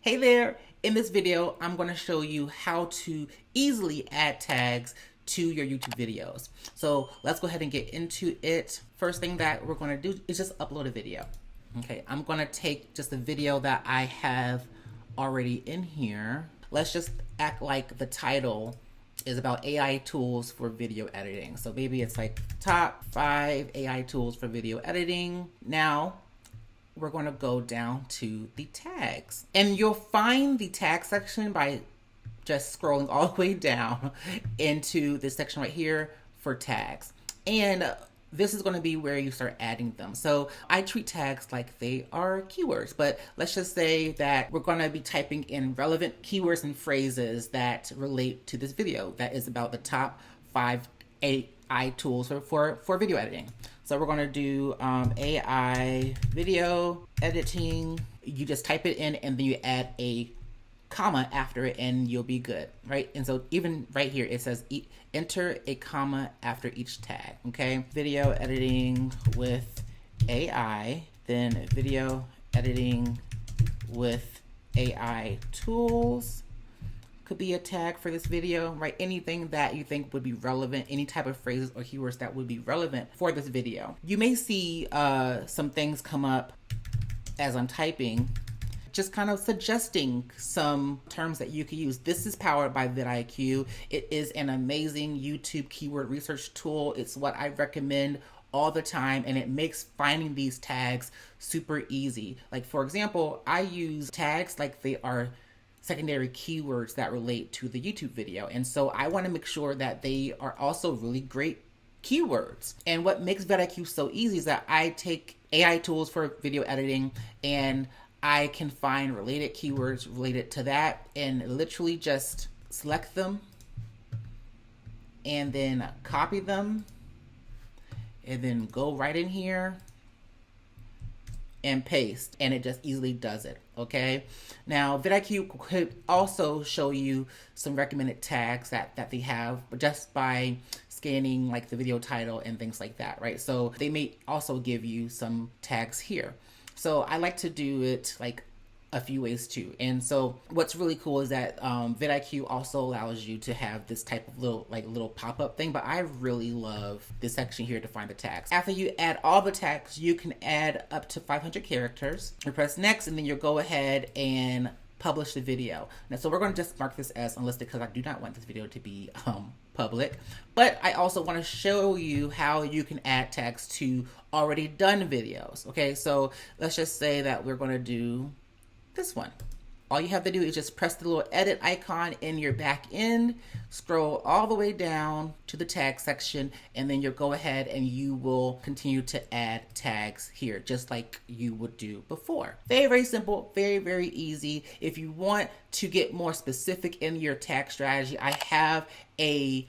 Hey there, in this video, I'm going to show you how to easily add tags to your YouTube videos. So let's go ahead and get into it. First thing that we're going to do is just upload a video. Okay, I'm going to take just a video that I have already in here. Let's just act like the title is about AI tools for video editing. So maybe it's like top 5 AI tools for video editing. Now, we're going to go down to the tags, and you'll find the tag section by just scrolling all the way down into this section right here for tags. And this is going to be where you start adding them. So I treat tags like they are keywords, but let's just say that we're going to be typing in relevant keywords and phrases that relate to this video that is about the top 5 AI tools for video editing. So we're going to do AI video editing. You just type it in and then you add a comma after it and you'll be good, right? And so even right here, it says enter a comma after each tag, okay? Video editing with AI, then video editing with AI tools could be a tag for this video, right? Anything that you think would be relevant, any type of phrases or keywords that would be relevant for this video. You may see some things come up as I'm typing, just kind of suggesting some terms that you could use. This is powered by VidIQ. It is an amazing YouTube keyword research tool. It's what I recommend all the time, and it makes finding these tags super easy. Like for example, I use tags like they are secondary keywords that relate to the YouTube video. And so I want to make sure that they are also really great keywords. And what makes VidIQ so easy is that I take AI tools for video editing and I can find related keywords related to that and literally just select them and then copy them and then go right in here and paste, and it just easily does it, okay? Now, VidIQ could also show you some recommended tags that they have just by scanning like the video title and things like that, right? So they may also give you some tags here. So I like to do it like a few ways too. And so what's really cool is that VidIQ also allows you to have this type of little pop-up thing, but I really love this section here to find the tags. After you add all the tags, you can add up to 500 characters. You press next, and then you'll go ahead and publish the video. Now, so we're going to just mark this as unlisted because I do not want this video to be public, but I also want to show you how you can add tags to already done videos. Okay, so let's just say that we're going to do this one. All you have to do is just press the little edit icon in your back end, scroll all the way down to the tag section, and then you'll go ahead and you will continue to add tags here, just like you would do before. Very, very simple, very, very easy. If you want to get more specific in your tag strategy, I have a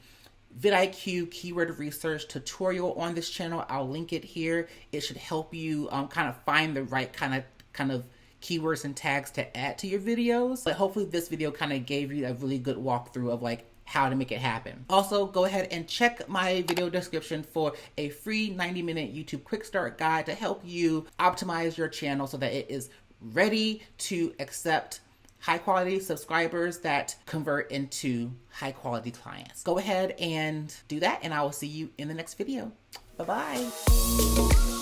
VidIQ keyword research tutorial on this channel. I'll link it here. It should help you kind of find the right kind of keywords and tags to add to your videos. But hopefully this video kind of gave you a really good walkthrough of like how to make it happen. Also, go ahead and check my video description for a free 90-minute YouTube quick start guide to help you optimize your channel so that it is ready to accept high quality subscribers that convert into high quality clients. Go ahead and do that, and I will see you in the next video. Bye-bye.